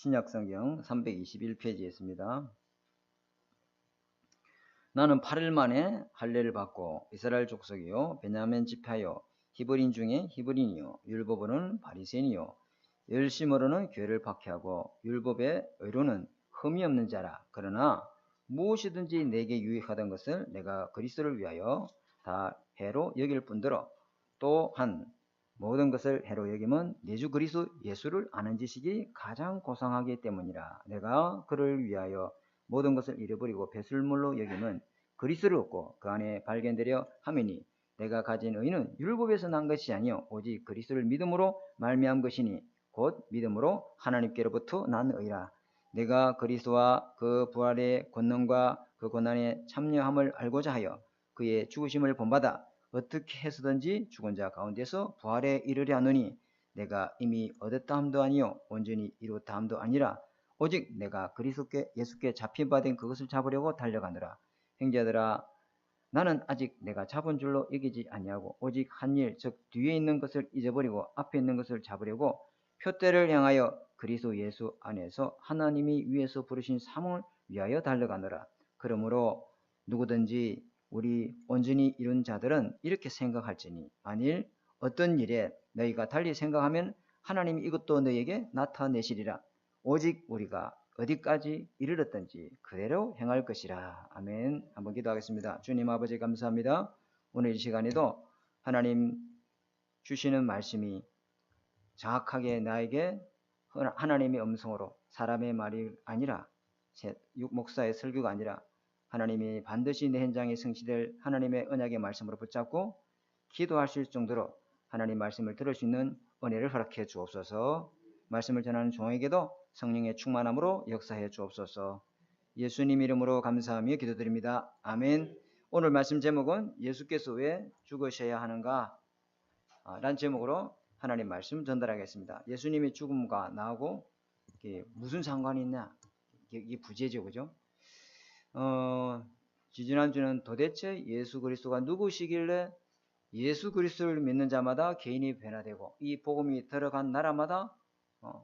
신약성경 321페이지에 있습니다. 나는 8일 만에 할례를 받고 이스라엘 족속이요 베냐민 지파요 히브리인 중에 히브리인이요 율법으로는 바리새인이요 열심으로는 교회를 박해하고 율법의 의로는 흠이 없는 자라. 그러나 무엇이든지 내게 유익하던 것을 내가 그리스도를 위하여 다 해로 여길 뿐더러 또한 모든 것을 해로 여김은 내 주 그리스도 예수를 아는 지식이 가장 고상하기 때문이라. 내가 그를 위하여 모든 것을 잃어버리고 배설물로 여김은 그리스도를 얻고 그 안에 발견되려 함이니 내가 가진 의는 율법에서 난 것이 아니요 오직 그리스도를 믿음으로 말미암은 것이니 곧 믿음으로 하나님께로부터 난 의라. 내가 그리스도와 그 부활의 권능과 그 고난에 참여함을 알고자 하여 그의 죽으심을 본받아 어떻게 해서든지 죽은 자 가운데서 부활에 이르려 하노니 내가 이미 얻었다 함도 아니요 온전히 이루었다 함도 아니라 오직 내가 그리스도께 예수께 잡힌 바 된 그것을 잡으려고 달려가노라. 형제들아 나는 아직 내가 잡은 줄로 여기지 아니하고 오직 한 일 즉 뒤에 있는 것을 잊어버리고 앞에 있는 것을 잡으려고 표대를 향하여 그리스도 예수 안에서 하나님이 위에서 부르신 사명을 위하여 달려가노라. 그러므로 누구든지 우리 온전히 이룬 자들은 이렇게 생각할지니 만일 어떤 일에 너희가 달리 생각하면 하나님이 이것도 너희에게 나타내시리라. 오직 우리가 어디까지 이르렀든지 그대로 행할 것이라. 아멘. 한번 기도하겠습니다. 주님 아버지 감사합니다. 오늘 이 시간에도 하나님 주시는 말씀이 정확하게 나에게 하나님의 음성으로 사람의 말이 아니라 목사의 설교가 아니라 하나님이 반드시 내 현장에 성취될 하나님의 언약의 말씀으로 붙잡고 기도할 수 있을 정도로 하나님 말씀을 들을 수 있는 은혜를 허락해 주옵소서. 말씀을 전하는 종에게도 성령의 충만함으로 역사해 주옵소서. 예수님 이름으로 감사하며 기도드립니다. 아멘. 오늘 말씀 제목은 예수께서 왜 죽으셔야 하는가? 라는 제목으로 하나님 말씀 전달하겠습니다. 예수님의 죽음과 나하고 무슨 상관이 있냐? 이게 부제죠, 그죠? 지지난주는 도대체 예수 그리스도가 누구시길래 예수 그리스도를 믿는 자마다 개인이 변화되고 이 복음이 들어간 나라마다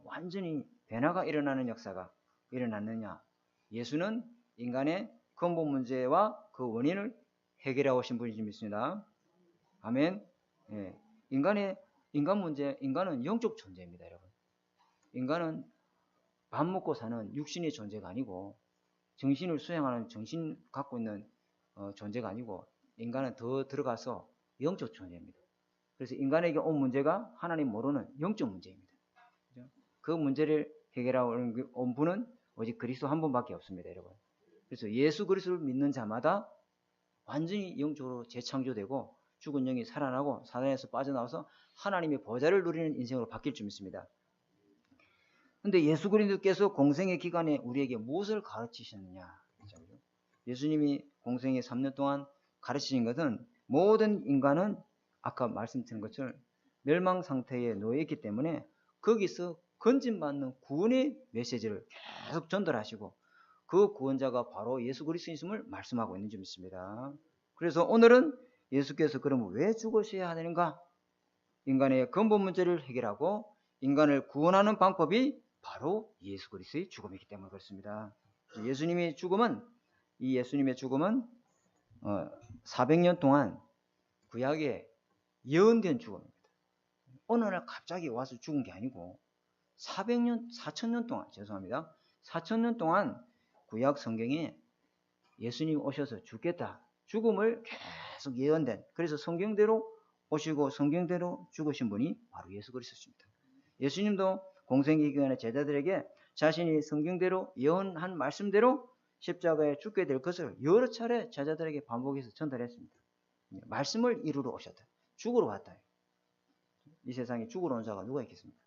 완전히 변화가 일어나는 역사가 일어났느냐? 예수는 인간의 근본 문제와 그 원인을 해결해 오신 분이지 믿습니다. 아멘. 예. 인간 문제, 인간은 영적 존재입니다, 여러분. 인간은 밥 먹고 사는 육신의 존재가 아니고 정신을 수행하는 정신 갖고 있는 존재가 아니고 인간은 더 들어가서 영적 존재입니다. 그래서 인간에게 온 문제가 하나님 모르는 영적 문제입니다. 그죠? 그 문제를 해결하고 온 분은 오직 그리스도 한 분밖에 없습니다, 여러분. 그래서 예수 그리스도를 믿는 자마다 완전히 영적으로 재창조되고 죽은 영이 살아나고 사단에서 빠져나와서 하나님의 보좌를 누리는 인생으로 바뀔 줄 믿습니다. 근데 예수 그리스도께서 공생의 기간에 우리에게 무엇을 가르치셨느냐? 예수님이 공생의 3년 동안 가르치신 것은 모든 인간은 아까 말씀드린 것처럼 멸망 상태에 놓여 있기 때문에 거기서 건진받는 구원의 메시지를 계속 전달하시고 그 구원자가 바로 예수 그리스도임을 말씀하고 있는 줄 믿습니다. 그래서 오늘은 예수께서 그러면 왜 죽으셔야 하는가? 인간의 근본 문제를 해결하고 인간을 구원하는 방법이 바로 예수 그리스도의 죽음이기 때문에 그렇습니다. 예수님의 죽음은 400년 동안 구약에 예언된 죽음입니다. 어느 날 갑자기 와서 죽은 게 아니고 4,000년 동안 4,000년 동안 구약 성경에 예수님이 오셔서 죽겠다. 죽음을 계속 예언된, 그래서 성경대로 오시고 성경대로 죽으신 분이 바로 예수 그리스도십니다. 예수님도 공생의 기간에 제자들에게 자신이 성경대로 예언한 말씀대로 십자가에 죽게 될 것을 여러 차례 제자들에게 반복해서 전달했습니다. 말씀을 이루러 오셨다. 죽으러 왔다. 이 세상에 죽으러 온 자가 누가 있겠습니까?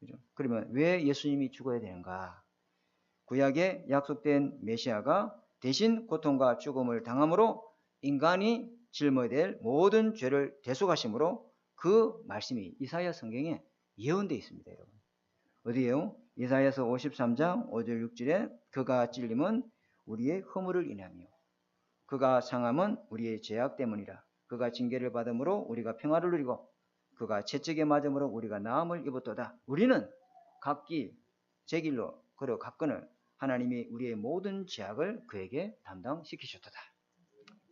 그죠? 그러면 왜 예수님이 죽어야 되는가? 구약에 약속된 메시아가 대신 고통과 죽음을 당함으로 인간이 짊어야 될 모든 죄를 대속하심으로 그 말씀이 이사야 성경에 예언되어 있습니다, 여러분. 어디에요? 이사야서 53장 5절 6절에 그가 찔림은 우리의 허물을 인하며 그가 상함은 우리의 죄악 때문이라. 그가 징계를 받음으로 우리가 평화를 누리고 그가 채찍에 맞음으로 우리가 나음을 입었도다. 우리는 각기 제 길로 걸어갔거늘 하나님이 우리의 모든 죄악을 그에게 담당시키셨도다.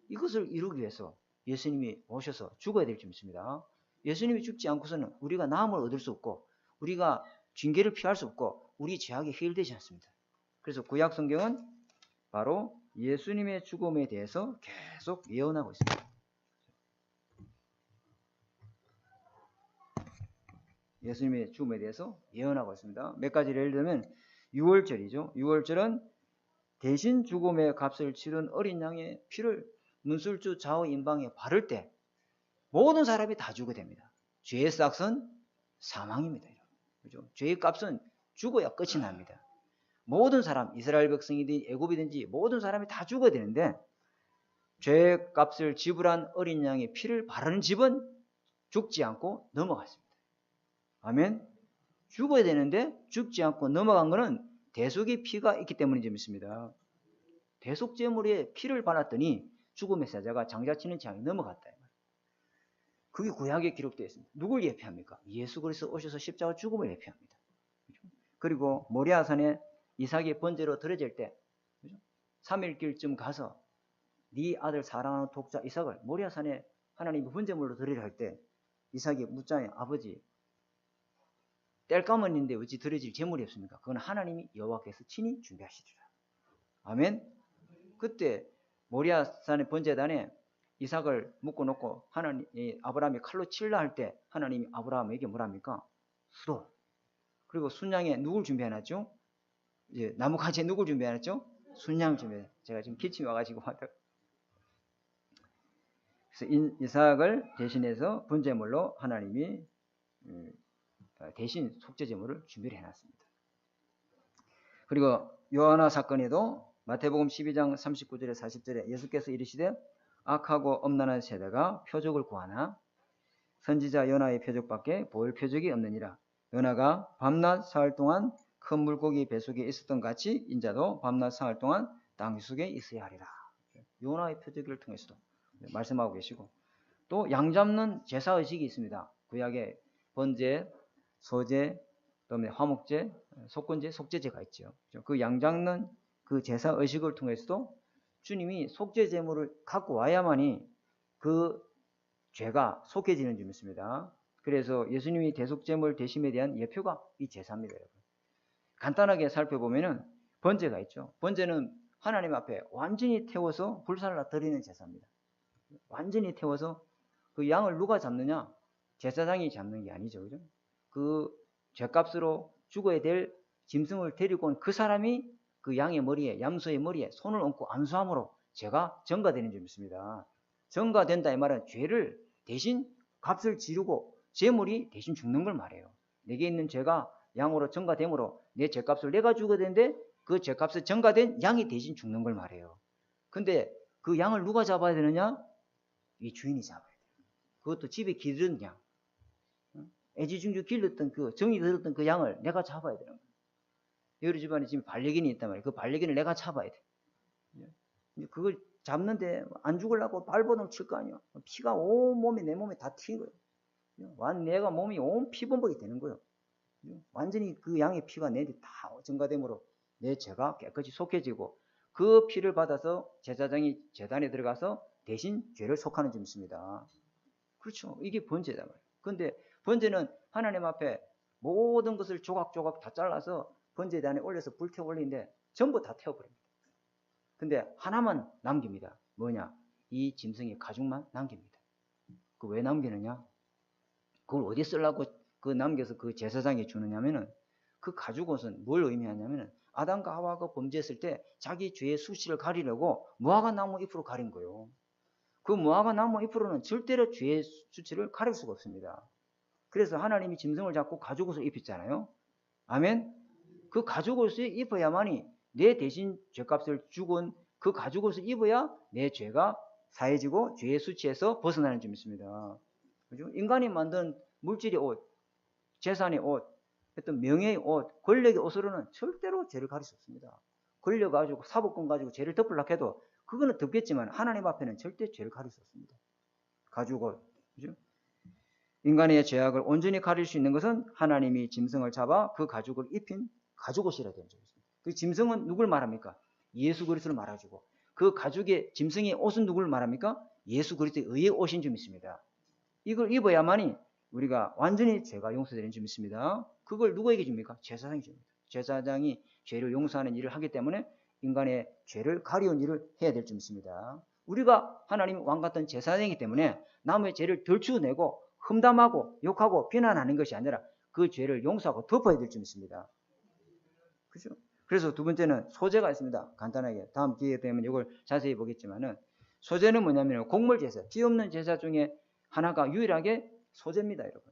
이것을 이루기 위해서 예수님이 오셔서 죽어야 될 줄 믿습니다. 예수님이 죽지 않고서는 우리가 나음을 얻을 수 없고 우리가 징계를 피할 수 없고 우리 죄악이 해결되지 않습니다. 그래서 구약 성경은 바로 예수님의 죽음에 대해서 계속 예언하고 있습니다. 예수님의 죽음에 대해서 예언하고 있습니다. 몇 가지를 예를 들면 6월절이죠. 6월절은 대신 죽음의 값을 치른 어린 양의 피를 문술주 좌우 임방에 바를 때 모든 사람이 다 죽게 됩니다. 죄의 싹은 사망입니다. 그죠? 죄의 값은 죽어야 끝이 납니다. 모든 사람, 이스라엘 백성이든지 애굽이든지 모든 사람이 다 죽어야 되는데 죄의 값을 지불한 어린 양의 피를 바르는 집은 죽지 않고 넘어갔습니다. 아멘. 죽어야 되는데 죽지 않고 넘어간 것은 대속의 피가 있기 때문인지 믿습니다. 대속제물에 피를 발랐더니 죽음의 사자가 장자치는 재앙이 넘어갔다. 그게 구약에 기록되어 있습니다. 누굴 예표합니까? 예수 그리스도 오셔서 십자가 죽음을 예표합니다. 그리고 모리아산에 이삭이 번제로 드려질 때 3일길쯤 가서 네 아들 사랑하는 독자 이삭을 모리아산에 하나님이 번제물로 드리려 할 때 이삭이 묻잖아요. 아버지 땔감은 있는데 어찌 드려질 제물이 없습니까? 그건 하나님이 여호와께서 친히 준비하시리라. 아멘. 그때 모리아산의 번제단에 이삭을 묶어놓고 아브라함이 칼로 칠라 할 때 하나님이 아브라함에게 뭐랍니까? 수도. 그리고 순양에 누굴 준비해놨죠? 이제 나무가지에 누굴 준비해놨죠? 순양 준비해. 제가 지금 기침이 와가지고 그래서 이삭을 대신해서 번제물로 하나님이 대신 속죄제물을 준비를 해놨습니다. 그리고 요하나 사건에도 마태복음 12장 39절에 40절에 예수께서 이르시되 악하고 엄난한 세대가 표적을 구하나 선지자 요나의 표적밖에 보일 표적이 없느니라. 요나가 밤낮 사흘 동안 큰 물고기 뱃속에 있었던 같이 인자도 밤낮 사흘 동안 땅 속에 있어야 하리라. 요나의 표적을 통해서도 말씀하고 계시고 또 양 잡는 제사의식이 있습니다. 구약에 번제, 소제, 그다음에 화목제, 속건제, 속죄제가 있죠. 그 양 잡는 그 제사의식을 통해서도 주님이 속죄제물을 갖고 와야만이 그 죄가 속해지는 줄 믿습니다. 그래서 예수님이 대속제물 대심에 대한 예표가 이 제사입니다. 여러분. 간단하게 살펴보면은 번제가 있죠. 번제는 하나님 앞에 완전히 태워서 불살라 드리는 제사입니다. 완전히 태워서 그 양을 누가 잡느냐? 제사장이 잡는 게 아니죠. 그죠? 그 죄값으로 죽어야 될 짐승을 데리고 온 그 사람이 그 양의 머리에, 염소의 머리에 손을 얹고 안수함으로 죄가 전가되는 줄 믿습니다. 전가된다 이 말은 죄를 대신 값을 지르고 제물이 대신 죽는 걸 말해요. 내게 있는 죄가 양으로 전가되므로 내 죄값을 내가 죽어야 되는데 그 죄값을 전가된 양이 대신 죽는 걸 말해요. 근데 그 양을 누가 잡아야 되느냐? 이 주인이 잡아야 돼요. 그것도 집에 기르는 양. 애지중지 길렀던 그 정이 들었던 그 양을 내가 잡아야 되는 거예요. 여러 집안에 지금 반려견이 있단 말이에요. 그 반려견을 내가 잡아야 돼. 그걸 잡는데 안 죽으려고 발버둥 칠 거 아니야. 피가 온 몸에 내 몸에 다 튄 거예요. 내가 몸이 온 피범벅이 되는 거예요. 완전히 그 양의 피가 내한테 다 증가되므로 내 죄가 깨끗이 속해지고 그 피를 받아서 제사장이 제단에 들어가서 대신 죄를 속하는 줄 믿습니다. 그렇죠. 이게 번제다 말이에요. 그런데 번제는 하나님 앞에 모든 것을 조각조각 다 잘라서 번제단에 올려서 불태워 올리는데 전부 다 태워버립니다. 근데 하나만 남깁니다. 뭐냐? 이 짐승의 가죽만 남깁니다. 그 왜 남기느냐? 그걸 어디 쓰려고 그 남겨서 그 제사장이 주느냐면은 그 가죽 옷은 뭘 의미하냐면은 아담과 하와가 범죄했을 때 자기 죄의 수치를 가리려고 무화과 나무 잎으로 가린 거예요. 그 무화과 나무 잎으로는 절대로 죄의 수치를 가릴 수가 없습니다. 그래서 하나님이 짐승을 잡고 가죽 옷을 입혔잖아요. 아멘? 그 가죽 옷을 입어야만이 내 대신 죄값을 죽은 그 가죽 옷을 입어야 내 죄가 사해지고 죄의 수치에서 벗어나는 줄 믿습니다. 그죠? 인간이 만든 물질의 옷, 재산의 옷, 어떤 명예의 옷, 권력의 옷으로는 절대로 죄를 가릴 수 없습니다. 권력 가지고 사법권 가지고 죄를 덮으려고 해도 그거는 덮겠지만 하나님 앞에는 절대 죄를 가릴 수 없습니다. 가죽 옷, 그죠? 인간의 죄악을 온전히 가릴 수 있는 것은 하나님이 짐승을 잡아 그 가죽을 입힌 가죽 옷이라 되는 점 있습니다. 그 짐승은 누굴 말합니까? 예수 그리스도를 말해주고 그 가죽의 짐승의 옷은 누굴 말합니까? 예수 그리스도의 의의 옷인 점 있습니다. 이걸 입어야만이 우리가 완전히 죄가 용서되는 점 있습니다. 그걸 누구에게 줍니까? 제사장이 줍니다. 제사장이 죄를 용서하는 일을 하기 때문에 인간의 죄를 가리운 일을 해야 될 점 있습니다. 우리가 하나님 왕 같은 제사장이기 때문에 남의 죄를 덜추내고 험담하고 욕하고 비난하는 것이 아니라 그 죄를 용서하고 덮어야 될 점 있습니다. 그죠? 그래서 두 번째는 소제가 있습니다. 간단하게 다음 기회 되면 이걸 자세히 보겠지만은 소제는 뭐냐면 곡물 제사, 피 없는 제사 중에 하나가 유일하게 소제입니다, 여러분.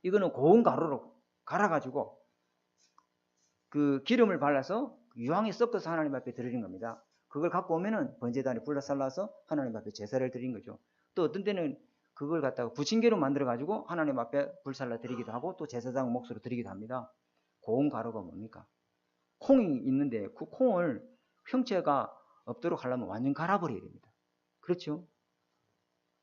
이거는 고운 가루로 갈아가지고 그 기름을 발라서 유황에 섞어서 하나님 앞에 드리는 겁니다. 그걸 갖고 오면은 번제단에 불러살라서 하나님 앞에 제사를 드린 거죠. 또 어떤 때는 그걸 갖다가 부침개로 만들어가지고 하나님 앞에 불살라 드리기도 하고 또 제사장 몫으로 드리기도 합니다. 고운 가루가 뭡니까? 콩이 있는데 그 콩을 형체가 없도록 하려면 완전 갈아버려야 됩니다. 그렇죠?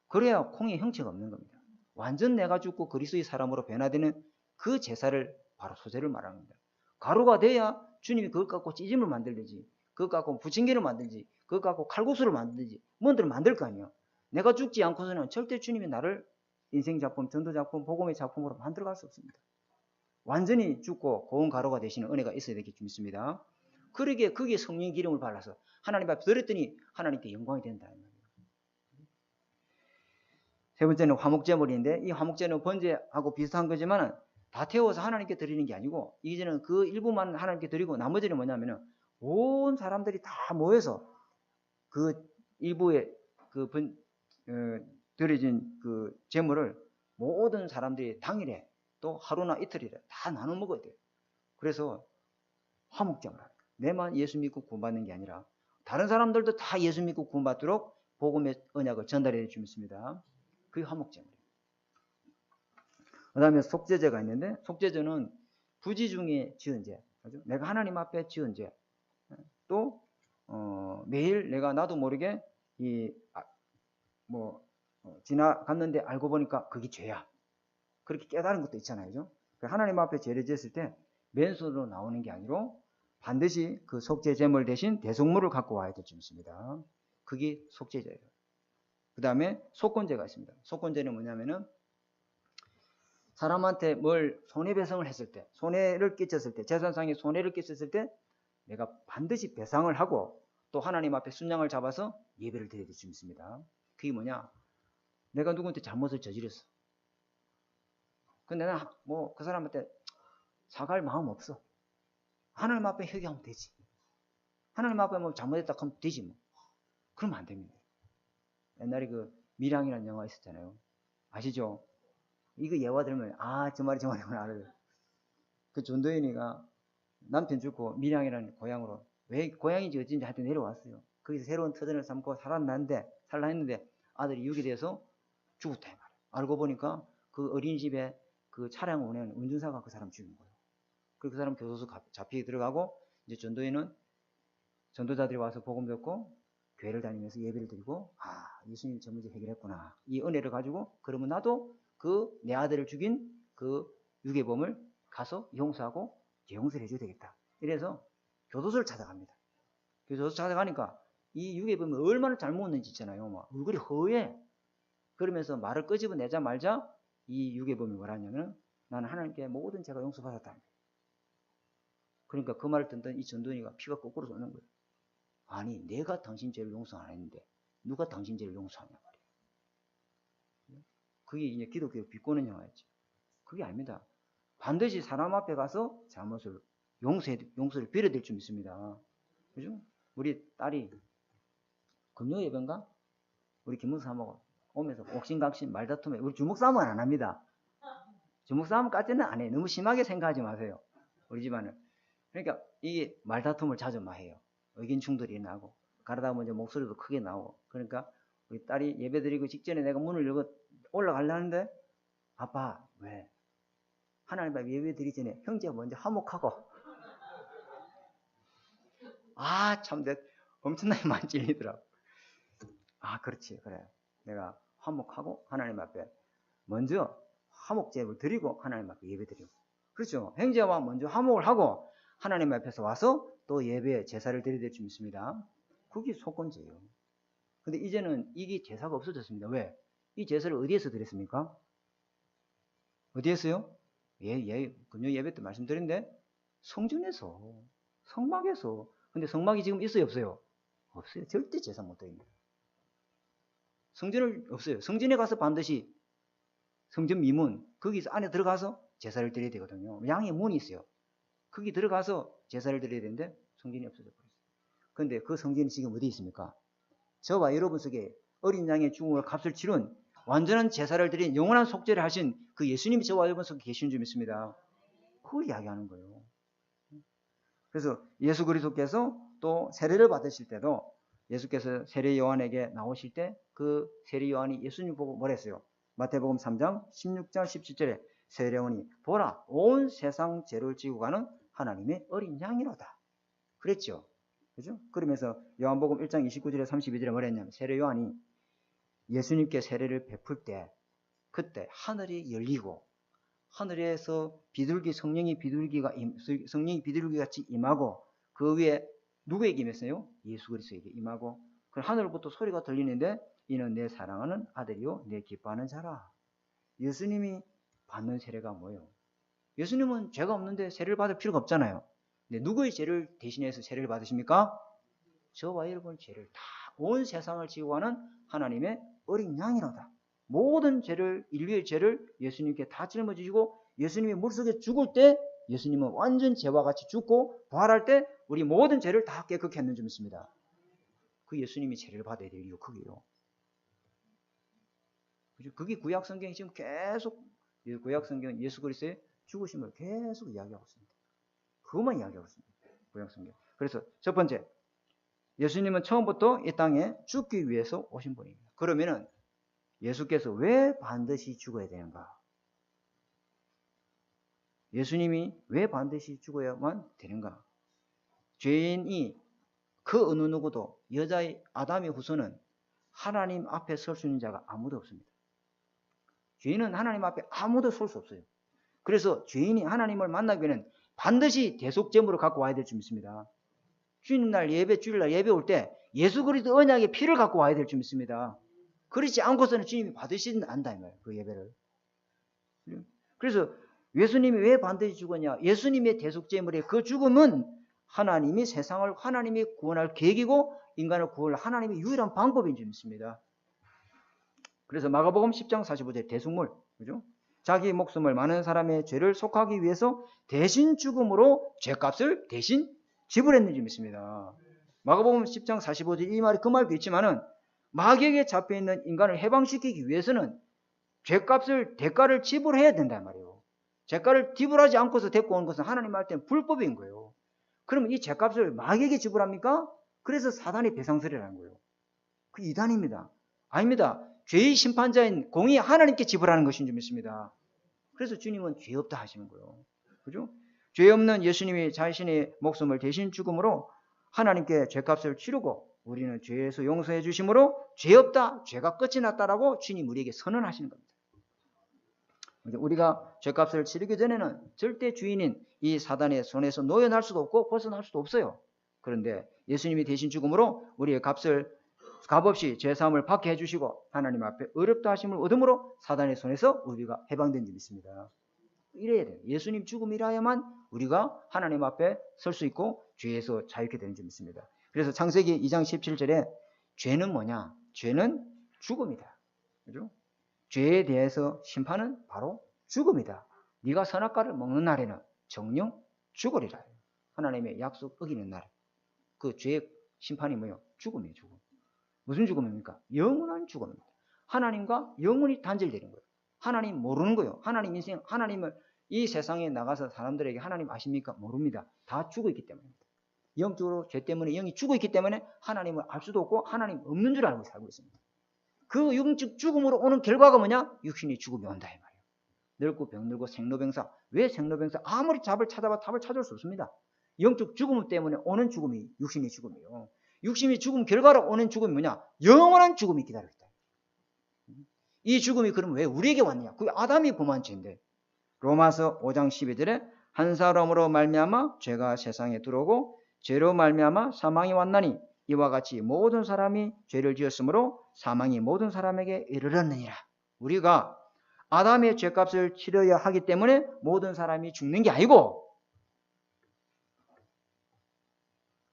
그래야 콩의 형체가 없는 겁니다. 완전 내가 죽고 그리스도의 사람으로 변화되는 그 제사를 바로 소제를 말하는 겁니다. 가루가 돼야 주님이 그것 갖고 찌짐을 만들든지 그것 갖고 부침개를 만들지 그것 갖고 칼국수를 만들든지 뭔들을 만들 거 아니에요. 내가 죽지 않고서는 절대 주님이 나를 인생작품, 전도작품, 복음의 작품으로 만들어갈 수 없습니다. 완전히 죽고 고운 가루가 되시는 은혜가 있어야 되겠지 믿습니다. 그러기에 거기에 성령의 기름을 발라서 하나님 앞에 드렸더니 하나님께 영광이 된다. 세 번째는 화목제물인데 이 화목제는 번제하고 비슷한 거지만 다 태워서 하나님께 드리는 게 아니고 이제는 그 일부만 하나님께 드리고 나머지는 뭐냐면은 온 사람들이 다 모여서 그 일부에 드려진 그 제물을 모든 사람들이 당일에 또 하루나 이틀이래 다 나눠 먹어야 돼요. 그래서 화목제물 합니다. 내만 예수 믿고 구원받는 게 아니라 다른 사람들도 다 예수 믿고 구원받도록 복음의 언약을 전달해 주십니다. 그게 화목제물이에요. 그 다음에 속죄제가 있는데 속죄제는 부지 중에 지은 죄. 그렇죠? 내가 하나님 앞에 지은 죄. 또 매일 내가 나도 모르게 지나갔는데 알고 보니까 그게 죄야. 그렇게 깨달은 것도 있잖아요. 그죠? 하나님 앞에 죄를 지었을 때 맨손으로 나오는 게 아니라 반드시 그 속죄 제물 대신 대속물을 갖고 와야 될 줄 믿습니다. 그게 속죄제예요. 그 다음에 속건제가 있습니다. 속건제는 뭐냐면은 사람한테 뭘 손해배상을 했을 때, 손해를 끼쳤을 때, 재산상에 손해를 끼쳤을 때 내가 반드시 배상을 하고 또 하나님 앞에 순양을 잡아서 예배를 드려야 될 줄 믿습니다. 그게 뭐냐? 내가 누구한테 잘못을 저질렀어. 근데 나는 그 사람한테 사과할 마음 없어. 하나님 앞에 회개하면 되지. 하나님 앞에 잘못했다 하면 되지 뭐. 그러면 안 됩니다. 옛날에 그 밀양이라는 영화 있었잖아요. 아시죠? 이거 예화 들으면 저 말이구나 알아요. 그 전도연이가 남편 죽고 밀양이라는 고향으로 왜 고향인지 어쩐지 하여튼 내려왔어요. 거기서 새로운 터전을 삼고 살라 했는데 아들이 유기돼서 죽었다 이 말이에요. 알고 보니까 그 어린이집에 그 차량 운행 운전사가 그 사람 죽인 거예요. 그리고 그 사람 교도소 잡히게 들어가고 이제 전도에는 전도자들이 와서 복음 듣고 교회를 다니면서 예배를 드리고 예수님이 저 문제 해결했구나. 이 은혜를 가지고 그러면 나도 그 내 아들을 죽인 그 유괴범을 가서 용서하고 용서를 해줘야 되겠다. 이래서 교도소를 찾아갑니다. 교도소 찾아가니까 이 유괴범이 얼마나 잘못했는지 있잖아요. 막 얼굴이 허해. 그러면서 말을 끄집어내자 말자 이 유괴범이 뭐라 하냐면 나는 하나님께 모든 죄가 용서받았다. 그러니까 그 말을 듣던 이 전도인이가 피가 거꾸로 쏘는 거예요. 아니 내가 당신 죄를 용서 안 했는데 누가 당신 죄를 용서하냐 말이에요. 그게 이제 기독교 비꼬는 영화였죠. 그게 아닙니다. 반드시 사람 앞에 가서 잘못을 용서를 빌어야 될 줄 믿습니다. 그죠? 우리 딸이 금요 예배인가? 우리 김목사하고 오면서 옥신각신 말다툼에 우리 주먹싸움은 안 합니다. 주먹싸움까지는 안 해요. 너무 심하게 생각하지 마세요. 우리 집안은. 그러니까 이게 말다툼을 자주 많이 해요. 의견 충돌이 나고 가르다 보면 목소리도 크게 나오고 그러니까 우리 딸이 예배드리고 직전에 내가 문을 열고 올라가려는데 아빠 왜? 하나님 앞에 예배드리기 전에 형제가 먼저 화목하고 참 엄청나게 많이 찔리더라고. 그렇지 그래. 내가 화목하고 하나님 앞에 먼저 화목제를 드리고 하나님 앞에 예배드리고 그렇죠. 형제와 먼저 화목을 하고 하나님 앞에서 와서 또 예배에 제사를 드려야 될 줄 믿습니다. 그게 속건제예요. 근데 이제는 이게 제사가 없어졌습니다. 왜? 이 제사를 어디에서 드렸습니까? 어디에서요? 금요 예배 때 말씀드렸는데 성전에서, 성막에서. 근데 성막이 지금 있어요, 없어요? 없어요. 절대 제사 못 드립니다. 성전을 없어요. 성전에 가서 반드시 성전 미문, 거기서 안에 들어가서 제사를 드려야 되거든요. 양의 문이 있어요. 거기 들어가서 제사를 드려야 되는데 성전이 없어져 버렸어요. 그런데 그 성전이 지금 어디 있습니까? 저와 여러분 속에 어린 양의 죽음을 값을 치른 완전한 제사를 드린 영원한 속죄를 하신 그 예수님이 저와 여러분 속에 계시는 줄 믿습니다. 그걸 이야기하는 거예요. 그래서 예수 그리스도께서 또 세례를 받으실 때도 예수께서 세례 요한에게 나오실 때 그 세례 요한이 예수님 보고 뭐랬어요? 마태복음 3장 16절 17절에 세례 요한이 보라 온 세상 죄를 지고 가는 하나님의 어린 양이로다. 그랬죠. 그죠? 그러면서 요한복음 1장 29절에 32절에 뭐랬냐면 세례 요한이 예수님께 세례를 베풀 때 그때 하늘이 열리고 하늘에서 비둘기 성령이 비둘기 같이 임하고 그 위에 누구에게 임했어요? 예수 그리스도에게 임하고 그 하늘부터 소리가 들리는데 이는 내 사랑하는 아들이요 내 기뻐하는 자라. 예수님이 받는 세례가 뭐예요? 예수님은 죄가 없는데 세례를 받을 필요가 없잖아요. 근데 누구의 죄를 대신해서 세례를 받으십니까? 저와 여러분의 죄를 다 온 세상을 지고 가는 하나님의 어린 양이로다. 모든 죄를 인류의 죄를 예수님께 다 짊어지시고 예수님이 물속에 죽을 때 예수님은 완전 죄와 같이 죽고 부활할 때 우리 모든 죄를 다 깨끗게 했는 줄 믿습니다. 그 예수님이 죄를 받아야 될 이유 그게요. 그게 구약 성경이 지금 계속 구약 성경 예수 그리스도의 죽으심을 계속 이야기하고 있습니다. 그것만 이야기하고 있습니다. 구약 성경. 그래서 첫 번째 예수님은 처음부터 이 땅에 죽기 위해서 오신 분입니다. 그러면은 예수께서 왜 반드시 죽어야 되는가? 예수님이 왜 반드시 죽어야만 되는가? 죄인이 그 어느 누구도 여자의 아담의 후손은 하나님 앞에 설 수 있는 자가 아무도 없습니다. 죄인은 하나님 앞에 아무도 설 수 없어요. 그래서 죄인이 하나님을 만나기 위해는 반드시 대속제물을 갖고 와야 될 줄 믿습니다. 주일날 예배 올 때 예수 그리스도 언약의 피를 갖고 와야 될 줄 믿습니다. 그렇지 않고서는 주님이 받으시진 않는다 이 말이에요. 그 예배를. 그래서 예수님이 왜 반드시 죽었냐? 예수님의 대속제물의 그 죽음은 하나님이 세상을 하나님이 구원할 계획이고 인간을 구원할 하나님의 유일한 방법인 줄 믿습니다. 그래서 마가복음 10장 45절 대속물, 그죠? 자기 목숨을 많은 사람의 죄를 속하기 위해서 대신 죽음으로 죄값을 대신 지불했는 줄 믿습니다. 마가복음 10장 45절 이 말이 그 말도 있지만은 마귀에게 잡혀있는 인간을 해방시키기 위해서는 죄값을 대가를 지불해야 된단 말이에요. 죄가를 지불하지 않고서 데리고 온 것은 하나님 할 때는 불법인 거예요. 그러면 이 죄값을 마귀에게 지불합니까? 그래서 사단이 배상설이라는 거예요. 그 이단입니다. 아닙니다. 죄의 심판자인 공의 하나님께 지불하는 것인 줄 믿습니다. 그래서 주님은 죄 없다 하시는 거예요. 그죠? 죄 없는 예수님이 자신의 목숨을 대신 죽음으로 하나님께 죄값을 치르고 우리는 죄에서 용서해 주심으로 죄 없다, 죄가 끝이 났다라고 주님 우리에게 선언하시는 겁니다. 우리가 죄값을 치르기 전에는 절대 주인인 이 사단의 손에서 노여날 수도 없고 벗어날 수도 없어요. 그런데 예수님이 대신 죽음으로 우리의 값을 값없이 죄사함을 받게 해주시고 하나님 앞에 의롭다 하심을 얻음으로 사단의 손에서 우리가 해방된 줄 믿습니다. 이래야 돼요. 예수님 죽음이라야만 우리가 하나님 앞에 설 수 있고 죄에서 자유케 되는 줄 믿습니다. 그래서 창세기 2장 17절에 죄는 뭐냐? 죄는 죽음이다. 그죠? 죄에 대해서 심판은 바로 죽음이다. 네가 선악과를 먹는 날에는 정령 죽으리라. 하나님의 약속 어기는 날. 그 죄의 심판이 뭐예요? 죽음이에요. 죽음. 무슨 죽음입니까? 영원한 죽음입니다. 하나님과 영원히 단절되는 거예요. 하나님 모르는 거예요. 하나님 인생, 하나님을 이 세상에 나가서 사람들에게 하나님 아십니까? 모릅니다. 다 죽어 있기 때문입니다. 영적으로 죄 때문에 영이 죽어 있기 때문에 하나님을 알 수도 없고 하나님 없는 줄 알고 살고 있습니다. 그 영적 죽음으로 오는 결과가 뭐냐? 육신이 죽음이 온다 이 말이에요. 늙고 병들고 생로병사. 왜 생로병사? 아무리 답을 찾아봐 답을 찾을 수 없습니다. 영적 죽음 때문에 오는 죽음이 육신이 죽음이에요. 육신이 죽음 결과로 오는 죽음이 뭐냐? 영원한 죽음이 기다리고 있다. 이 죽음이 그럼 왜 우리에게 왔냐? 그게 아담이 범한 죄인데. 로마서 5장 12절에 한 사람으로 말미암아 죄가 세상에 들어오고 죄로 말미암아 사망이 왔나니 이와 같이 모든 사람이 죄를 지었으므로 사망이 모든 사람에게 이르렀느니라. 우리가 아담의 죄값을 치러야 하기 때문에 모든 사람이 죽는 게 아니고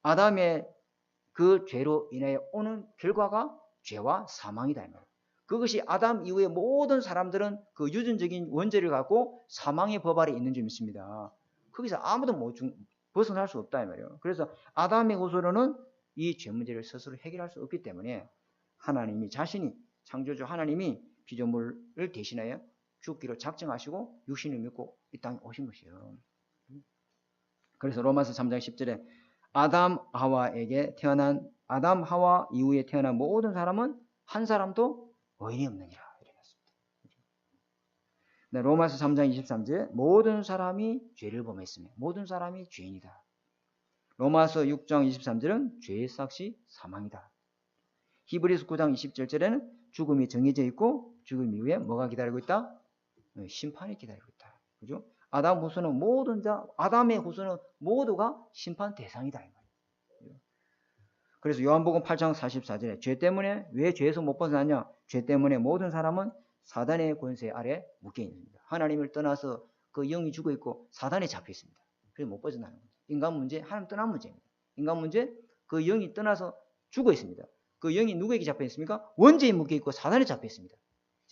아담의 그 죄로 인해 오는 결과가 죄와 사망이다. 그것이 아담 이후에 모든 사람들은 그 유전적인 원죄를 갖고 사망의 법 아래 있는 줄 믿습니다. 거기서 아무도 벗어날 수 없다 이 말이에요. 그래서 아담의 후손은 이 죄 문제를 스스로 해결할 수 없기 때문에 하나님이 자신이 창조주 하나님이 피조물을 대신하여 죽기로 작정하시고 육신을 믿고 이 땅에 오신 것이에요. 그래서 로마서 3장 10절에 아담 하와 이후에 태어난 모든 사람은 한 사람도 의인이 없느니라 이렇게 했습니다. 네, 로마서 3장 23절에 모든 사람이 죄를 범했으며 모든 사람이 죄인이다. 로마서 6장 23절은 죄의 삭시 사망이다. 히브리서 9장 27절에는 죽음이 정해져 있고 죽음 이후에 뭐가 기다리고 있다? 심판이 기다리고 있다. 그죠? 아담의 후손은 모두가 심판 대상이다. 그래서 요한복음 8장 44절에 죄 때문에 왜 죄에서 못 벗어나냐? 죄 때문에 모든 사람은 사단의 권세 아래 묶여 있습니다. 하나님을 떠나서 그 영이 죽어 있고 사단에 잡혀 있습니다. 그래서 못 벗어나는 거죠. 인간 문제, 하나님 떠난 문제입니다. 인간 문제, 그 영이 떠나서 죽어 있습니다. 그 영이 누구에게 잡혀 있습니까? 원죄에 묶여 있고 사단에 잡혀 있습니다.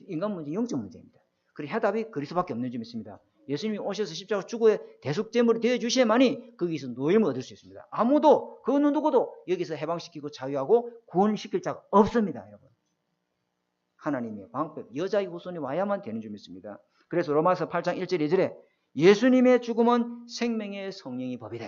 인간 문제, 영적 문제입니다. 그리고 해답이 그리스도밖에 없는 줄 믿습니다. 예수님이 오셔서 십자가 죽어야 대속제물이 되어주셔야만이 거기서 노임을 얻을 수 있습니다. 아무도 그 어느 누구도 여기서 해방시키고 자유하고 구원시킬 자가 없습니다. 여러분. 하나님의 방법, 여자의 후손이 와야만 되는 줄 믿습니다. 그래서 로마서 8장 1절 2절에 예수님의 죽음은 생명의 성령의 법이다.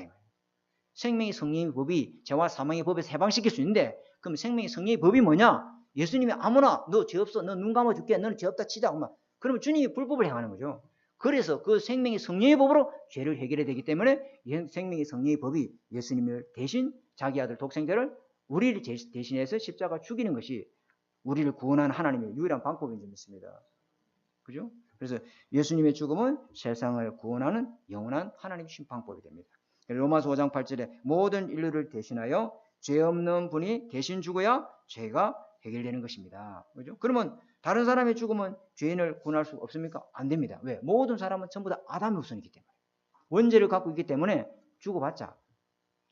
생명의 성령의 법이 죄와 사망의 법에서 해방시킬 수 있는데 그럼 생명의 성령의 법이 뭐냐? 예수님이 아무나 너 죄 없어, 너 눈 감아줄게, 너는 죄 없다 치자. 그러면 주님이 불법을 행하는 거죠. 그래서 그 생명의 성령의 법으로 죄를 해결해야 되기 때문에 생명의 성령의 법이 예수님을 대신 자기 아들 독생자를 우리를 대신해서 십자가 죽이는 것이 우리를 구원하는 하나님의 유일한 방법인 줄 믿습니다. 그죠? 그래서 예수님의 죽음은 세상을 구원하는 영원한 하나님의 심판법이 됩니다. 로마서 5장 8절에 모든 인류를 대신하여 죄 없는 분이 대신 죽어야 죄가 해결되는 것입니다. 그죠? 그러면 다른 사람의 죽음은 죄인을 구원할 수 없습니까? 안 됩니다. 왜? 모든 사람은 전부 다 아담의 후손이기 때문에. 원죄를 갖고 있기 때문에 죽어봤자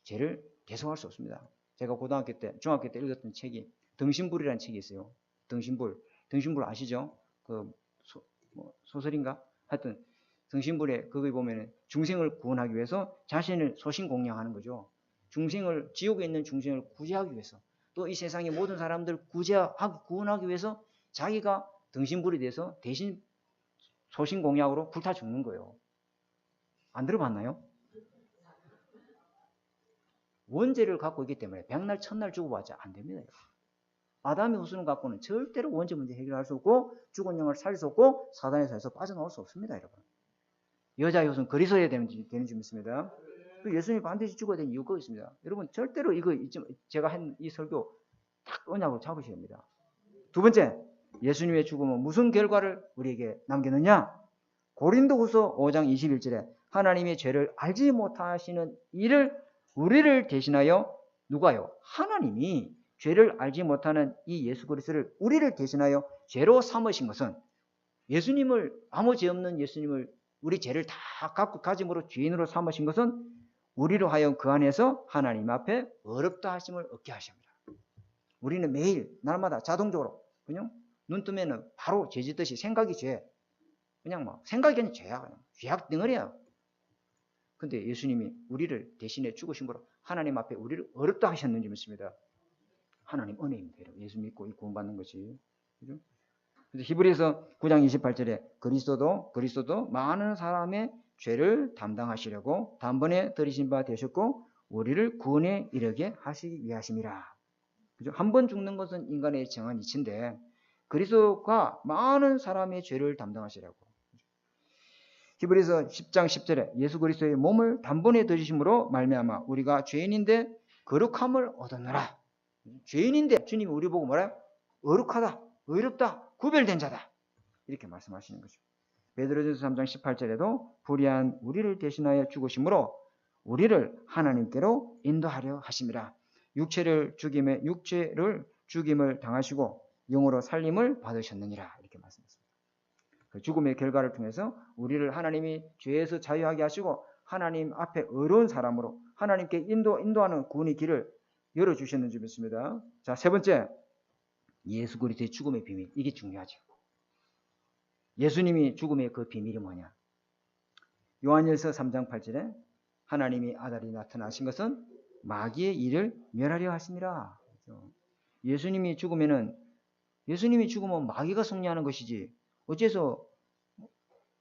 죄를 대속할 수 없습니다. 제가 고등학교 때, 중학교 때 읽었던 책이 등신불이라는 책이 있어요. 등신불 아시죠? 그 소설인가? 하여튼 등신불에 거기 보면 중생을 구원하기 위해서 자신을 소신공양하는 거죠. 지옥에 있는 중생을 구제하기 위해서 또 이 세상의 모든 사람들 구원하기 위해서 자기가 등신불이 돼서 대신 소신공약으로 불타 죽는 거예요. 안 들어봤나요? 원죄를 갖고 있기 때문에 백날 천날 죽어봤자 안 됩니다. 아담의 후손을 갖고는 절대로 원죄 문제 해결할 수 없고 죽은 영을 살릴 수 없고 사단의 살에서 빠져나올 수 없습니다. 여러분. 여자의 후손 그리스도여야 되는 줄 믿습니다. 예수님이 반드시 죽어야 되는 이유가 있습니다. 여러분 절대로 제가 한 이 설교 딱 언약으로 잡으셔야 합니다. 두 번째, 예수님의 죽음은 무슨 결과를 우리에게 남겼느냐? 고린도후서 5장 21절에 하나님의 죄를 알지 못하시는 이를 우리를 대신하여 누가요? 하나님이 죄를 알지 못하는 이 예수 그리스도를 우리를 대신하여 죄로 삼으신 것은 예수님을 아무 죄 없는 예수님을 우리 죄를 다 갖고 가짐으로 죄인으로 삼으신 것은 우리로 하여 그 안에서 하나님 앞에 어렵다 하심을 얻게 하십니다. 우리는 매일 날마다 자동적으로 그냥 눈 뜨면은 바로 죄 짓듯이 생각이 죄. 그냥 생각이 그냥 죄야. 그냥 죄악 덩어리야. 근데 예수님이 우리를 대신해 죽으심으로 하나님 앞에 우리를 어렵다 하셨는지 믿습니다. 하나님 은혜입니다. 예수 믿고 구원받는 것이. 그죠? 그래서 히브리서 9장 28절에 그리스도도 많은 사람의 죄를 담당하시려고 단번에 들이신 바 되셨고 우리를 구원에 이르게 하시기 위하심이라. 그죠? 한 번 죽는 것은 인간의 정한 이치인데 그리스도가 많은 사람의 죄를 담당하시라고. 히브리서 10장 10절에 예수 그리스도의 몸을 단번에 들이심으로 말미암아 우리가 죄인인데 거룩함을 얻었노라. 죄인인데 주님이 우리 보고 뭐라요? 어룩하다, 의롭다, 구별된 자다. 이렇게 말씀하시는 거죠. 베드로전서 3장 18절에도 불의한 우리를 대신하여 죽으심으로 우리를 하나님께로 인도하려 하심이라. 육체를 죽임을 당하시고 영으로 살림을 받으셨느니라. 이렇게 말씀했습니다. 그 죽음의 결과를 통해서 우리를 하나님이 죄에서 자유하게 하시고 하나님 앞에 의로운 사람으로 하나님께 인도하는 구원의 길을 열어주셨는 줄 믿습니다. 자, 세 번째, 예수 그리스도의 죽음의 비밀. 이게 중요하죠. 예수님이 죽음의 그 비밀이 뭐냐? 요한일서 3장 8절에 하나님이 아들이 나타나신 것은 마귀의 일을 멸하려 하심이라. 예수님이 죽으면 마귀가 승리하는 것이지 어째서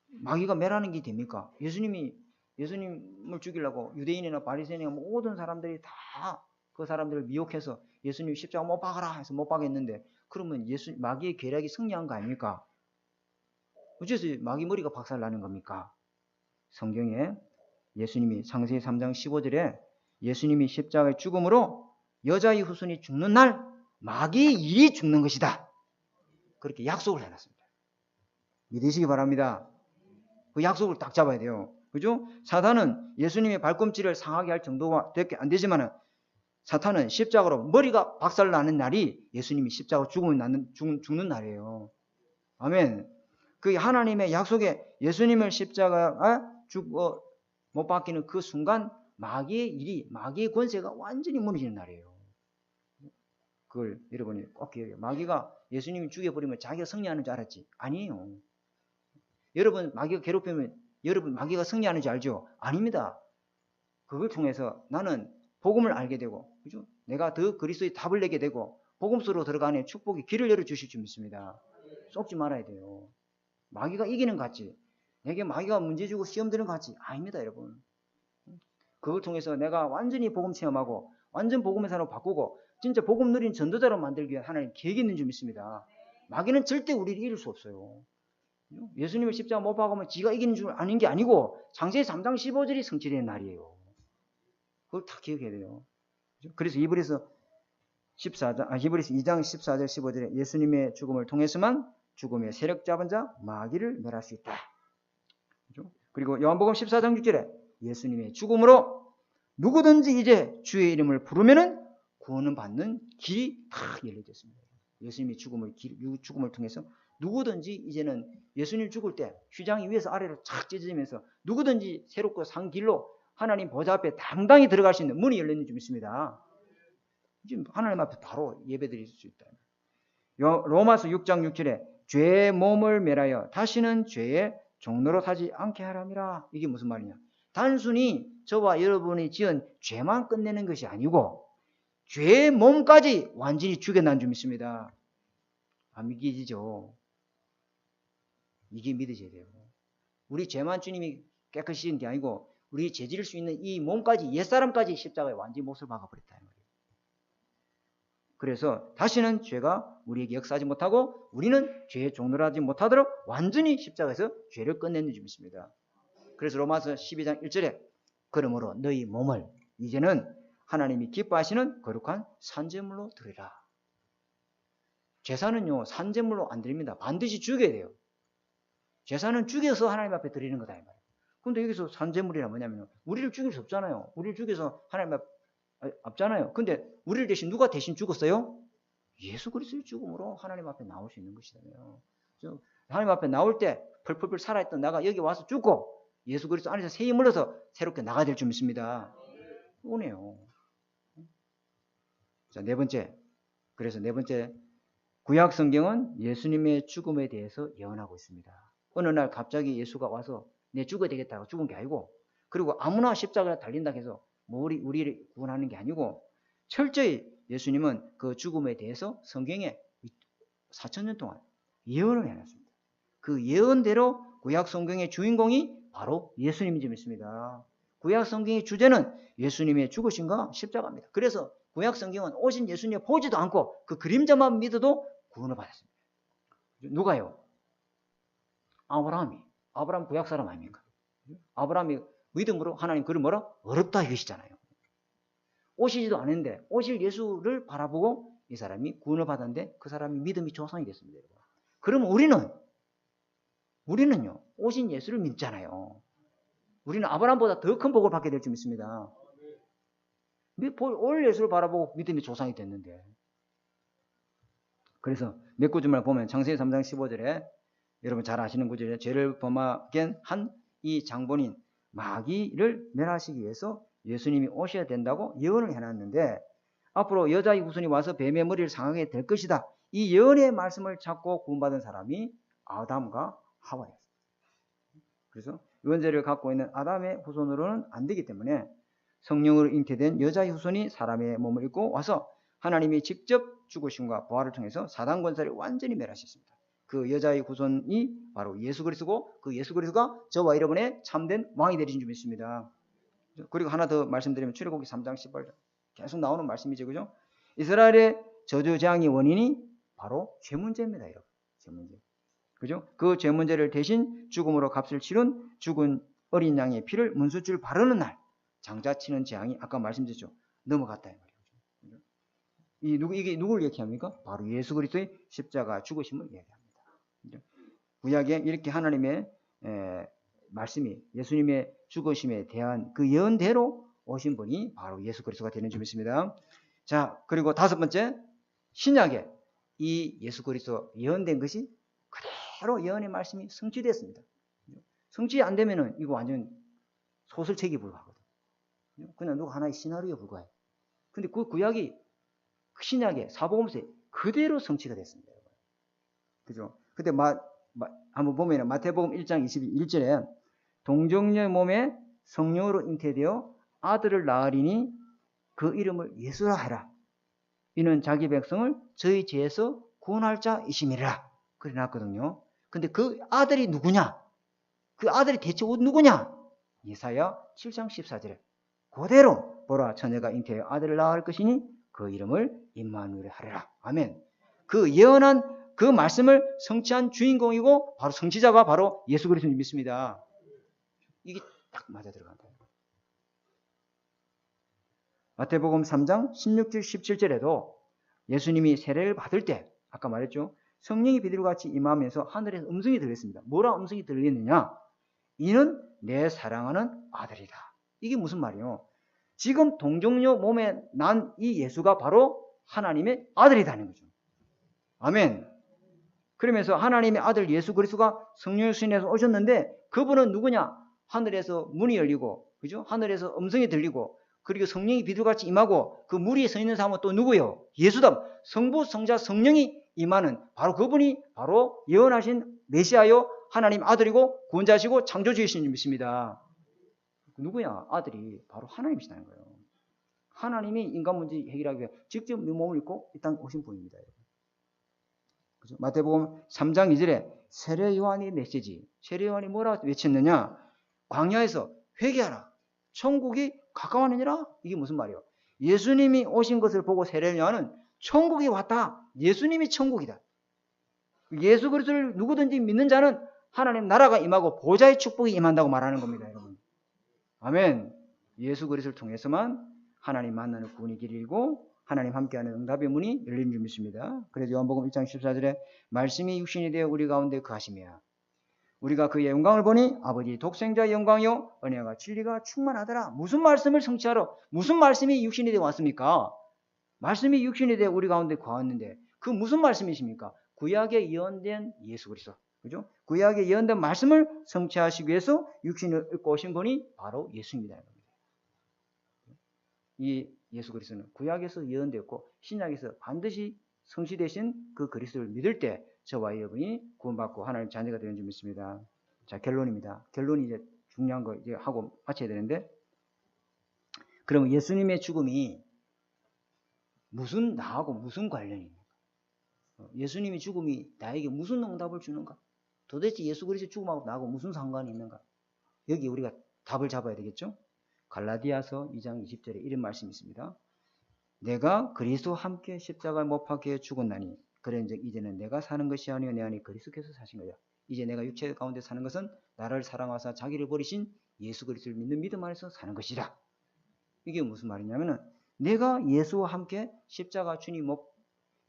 마귀가 멸하는 게 됩니까? 예수님을 죽이려고 유대인이나 바리새인이나 모든 사람들이 다 그 사람들을 미혹해서 예수님 십자가 못 박아라 해서 못 박았는데 그러면 마귀의 계략이 승리한 거 아닙니까? 어째서 마귀 머리가 박살나는 겁니까? 성경에 예수님이 창세기 3장 15절에 예수님이 십자가의 죽음으로 여자의 후손이 죽는 날 마귀의 일이 죽는 것이다. 그렇게 약속을 해놨습니다. 믿으시기 바랍니다. 그 약속을 딱 잡아야 돼요. 그죠? 사탄은 예수님의 발꿈치를 상하게 할 정도가 안 되지만은 사탄은 십자가로 머리가 박살나는 날이 예수님이 십자가 죽는 날이에요. 아멘. 그 하나님의 약속에 예수님을 십자가에 못 박히는 그 순간 마귀의 권세가 완전히 무너지는 날이에요. 그걸 여러분이 꼭 기억해요. 마귀가 예수님이 죽여버리면 자기가 승리하는 줄 알았지? 아니에요. 여러분 마귀가 괴롭히면 여러분 마귀가 승리하는 줄 알죠? 아닙니다. 그걸 통해서 나는 복음을 알게 되고, 그죠? 내가 더 그리스도의 답을 내게 되고 복음 속으로 들어가는 축복의 길을 열어주실 줄 믿습니다. 속지 말아야 돼요. 마귀가 이기는 것 같지? 내게 마귀가 문제 주고 시험 드는 것 같지? 아닙니다, 여러분. 그걸 통해서 내가 완전히 복음 체험하고 완전 복음의 사람으로 바꾸고 진짜 복음 누린 전도자로 만들기 위한 하나님 계획이 있는 줄 믿습니다. 마귀는 절대 우리를 이길 수 없어요. 예수님을 십자가 못 박으면 지가 이기는 줄 아는 게 아니고 창세기 3장 15절이 성취되는 날이에요. 그걸 다 기억해야 돼요. 그래서 히브리서 2장 14절 15절에 예수님의 죽음을 통해서만 죽음의 세력 잡은 자 마귀를 멸할 수 있다. 그리고 요한복음 14장 6절에 예수님의 죽음으로 누구든지 이제 주의 이름을 부르면은 구원을 받는 길이 다 열려졌습니다. 예수님의 죽음을 통해서 누구든지 이제는 예수님 죽을 때 휘장이 위에서 아래로 착 찢어지면서 누구든지 새롭고 산 길로 하나님 보좌 앞에 당당히 들어갈 수 있는 문이 열렸는 줄 믿습니다. 지금 하나님 앞에 바로 예배드릴 수 있다. 로마서 6장 6절에 죄의 몸을 멸하여 다시는 죄의 종로로 사지 않게 하람이라. 이게 무슨 말이냐? 단순히 저와 여러분이 지은 죄만 끝내는 것이 아니고 죄의 몸까지 완전히 죽여난 줄 믿습니다. 안 믿기지죠? 이게 믿어져야 돼요. 우리 죄만 주님이 깨끗이 씻은 게 아니고 우리 죄 지을 수 있는 이 몸까지 옛사람까지 십자가에 완전히 못을 박아버렸다. 그래서 다시는 죄가 우리에게 역사하지 못하고 우리는 죄의 종로를 하지 못하도록 완전히 십자가에서 죄를 끝내는 줄 믿습니다. 그래서 로마서 12장 1절에 그러므로 너희 몸을 이제는 하나님이 기뻐하시는 거룩한 산제물로 드리라. 제사는요 산제물로 안 드립니다. 반드시 죽여야 돼요. 제사는 죽여서 하나님 앞에 드리는 거다 이 말이에요. 그런데 여기서 산제물이란 뭐냐면 우리를 죽일 수 없잖아요. 우리를 죽여서 하나님 앞에 없잖아요. 근데 우리를 대신 누가 대신 죽었어요? 예수 그리스도의 죽음으로 하나님 앞에 나올 수 있는 것이잖아요. 하나님 앞에 나올 때 펄펄펄 살아있던 나가 여기 와서 죽고 예수 그리스도 안에서 새 힘을 얻어서 새롭게 나가야 될 줄 믿습니다. 오네요. 자, 네 번째. 그래서 네 번째, 구약 성경은 예수님의 죽음에 대해서 예언하고 있습니다. 어느 날 갑자기 예수가 와서 내 죽어야 되겠다고 죽은 게 아니고, 그리고 아무나 십자가에 달린다고 해서 우리를 구원하는 게 아니고, 철저히 예수님은 그 죽음에 대해서 성경에 4,000년 동안 예언을 해놨습니다. 그 예언대로 구약 성경의 주인공이 바로 예수님인 줄 믿습니다. 구약 성경의 주제는 예수님의 죽으심과 십자가입니다. 그래서 구약 성경은 오신 예수님을 보지도 않고 그 그림자만 믿어도 구원을 받았습니다. 누가요? 아브라함 구약 사람 아닙니까? 아브라함이 믿음으로 하나님 그를 뭐라? 어렵다 이것이잖아요. 오시지도 않았는데 오실 예수를 바라보고 이 사람이 구원을 받았는데 그 사람이 믿음이 조상이 됐습니다. 그럼 우리는요 오신 예수를 믿잖아요. 우리는 아브라함보다 더 큰 복을 받게 될 줄 믿습니다. 올 예수를 바라보고 믿음의 조상이 됐는데. 그래서 몇 구절만 보면 창세기 3장 15절에 여러분 잘 아시는 구절에 죄를 범하게 한 이 장본인 마귀를 멸하시기 위해서 예수님이 오셔야 된다고 예언을 해놨는데 앞으로 여자의 후손이 와서 뱀의 머리를 상하게 될 것이다. 이 예언의 말씀을 찾고 구원받은 사람이 아담과 하와였어요. 그래서 유언죄를 갖고 있는 아담의 후손으로는 안 되기 때문에 성령으로 잉태된 여자의 후손이 사람의 몸을 입고 와서 하나님이 직접 죽으심과 부활을 통해서 사단 권세를 완전히 멸하셨습니다. 그 여자의 후손이 바로 예수 그리스도고 그 예수 그리스도가 저와 여러분의 참된 왕이 되신 줄 믿습니다. 그리고 하나 더 말씀드리면 출애굽기 3장 18절 계속 나오는 말씀이죠. 그죠? 이스라엘의 저주재앙의 원인이 바로 죄 문제입니다. 여러분. 죄 문제. 그죠? 그 죄 문제를 대신 죽음으로 값을 치른 죽은 어린 양의 피를 문수줄 바르는 날 장자치는 재앙이 아까 말씀드렸죠. 넘어갔다. 이게 누구를 얘기합니까? 바로 예수 그리스도의 십자가 죽으심을 얘기합니다. 구약에 이렇게 하나님의 말씀이 예수님의 죽으심에 대한 그 예언대로 오신 분이 바로 예수 그리스도가 되는 줄 믿습니다. 자, 그리고 다섯 번째, 신약에 이 예수 그리스도 예언된 것이 그대로 예언의 말씀이 성취됐습니다. 성취 안 되면은 이거 완전 소설책에 불과하거든요. 그냥 누가 하나의 시나리오에 불과해요. 근데 그 구약이 신약에 사복음서에 그대로 성취가 됐습니다. 그죠? 근데 한번 보면 마태복음 1장 21절에 동정녀의 몸에 성령으로 잉태되어 아들을 낳으리니 그 이름을 예수라 하라. 이는 자기 백성을 저희 죄에서 구원할 자이심이라. 그래 놨거든요. 근데 그 아들이 누구냐? 그 아들이 대체 누구냐? 예사야 7장 14절에 그대로 보라 처녀가 잉태하여 아들을 낳을 것이니 그 이름을 임마누엘 하리라. 아멘. 그 예언한 그 말씀을 성취한 주인공이고 바로 성취자가 바로 예수 그리스도를 믿습니다. 이게 딱 맞아 들어간다. 마태복음 3장 16절 17절에도 예수님이 세례를 받을 때 아까 말했죠. 성령이 비둘기같이 임하면서 하늘에서 음성이 들렸습니다. 뭐라 음성이 들리느냐? 이는 내 사랑하는 아들이다. 이게 무슨 말이에요? 지금 동정녀 몸에 난 이 예수가 바로 하나님의 아들이라는 거죠. 아멘. 그러면서 하나님의 아들 예수 그리스도가 성령의 수인에서 오셨는데 그분은 누구냐? 하늘에서 문이 열리고, 그죠? 하늘에서 음성이 들리고, 그리고 성령이 비둘기같이 임하고 그 물 위에 서 있는 사람은 또 누구예요? 예수다. 성부, 성자, 성령이 임하는 바로 그분이 바로 예언하신 메시아요 하나님 아들이고 구원자시고 창조주이신 줄 믿습니다. 누구야? 아들이 바로 하나님이시다는 거예요. 하나님이 인간 문제 해결하기 위해 직접 몸을 입고 이 땅에 오신 분입니다. 그죠? 마태복음 3장 2절에 세례 요한의 메시지. 세례 요한이 뭐라 외쳤느냐? 광야에서 회개하라. 천국이 가까웠느니라. 이게 무슨 말이에요? 예수님이 오신 것을 보고 세례 요한은 천국이 왔다. 예수님이 천국이다. 예수 그리스도를 누구든지 믿는 자는 하나님 나라가 임하고 보좌의 축복이 임한다고 말하는 겁니다, 여러분. 아멘. 예수 그리스도를 통해서만 하나님 만나는 구원의 길이고 하나님 함께하는 응답의 문이 열린 줄 믿습니다. 그래서 요한복음 1장 14절에 말씀이 육신이 되어 우리 가운데 거하심이야. 우리가 그의 영광을 보니 아버지 독생자의 영광이요 은혜와 진리가 충만하더라. 무슨 말씀을 성취하러 무슨 말씀이 육신이 되어 왔습니까? 말씀이 육신이 되어 우리 가운데 거하는데 그 무슨 말씀이십니까? 구약에 예언된 예수 그리스도. 그죠? 구약에 예언된 말씀을 성취하시기 위해서 육신을 입고 오신 분이 바로 예수입니다. 이 예수 그리스도는 구약에서 예언되었고 신약에서 반드시 성취되신 그 그리스도를 믿을 때 저와 여러분이 구원받고 하나님 자녀가 되는 줄 믿습니다. 자, 결론입니다. 결론이 이제 중요한 거 이제 하고 마쳐야 되는데, 그러면 예수님의 죽음이 나하고 무슨 관련입니까? 예수님의 죽음이 나에게 무슨 응답을 주는가? 도대체 예수 그리스도 죽음하고 나하고 무슨 상관이 있는가? 여기 우리가 답을 잡아야 되겠죠? 갈라디아서 2장 20절에 이런 말씀이 있습니다. 내가 그리스도와 함께 십자가에 못 박혀 죽었나니 그런즉 이제는 내가 사는 것이 아니요 내 안에 그리스도께서 사신 거야. 이제 내가 육체 가운데 사는 것은 나를 사랑하사 자기를 버리신 예수 그리스도를 믿는 믿음 안에서 사는 것이라. 이게 무슨 말이냐면은 내가 예수와 함께 십자가 주님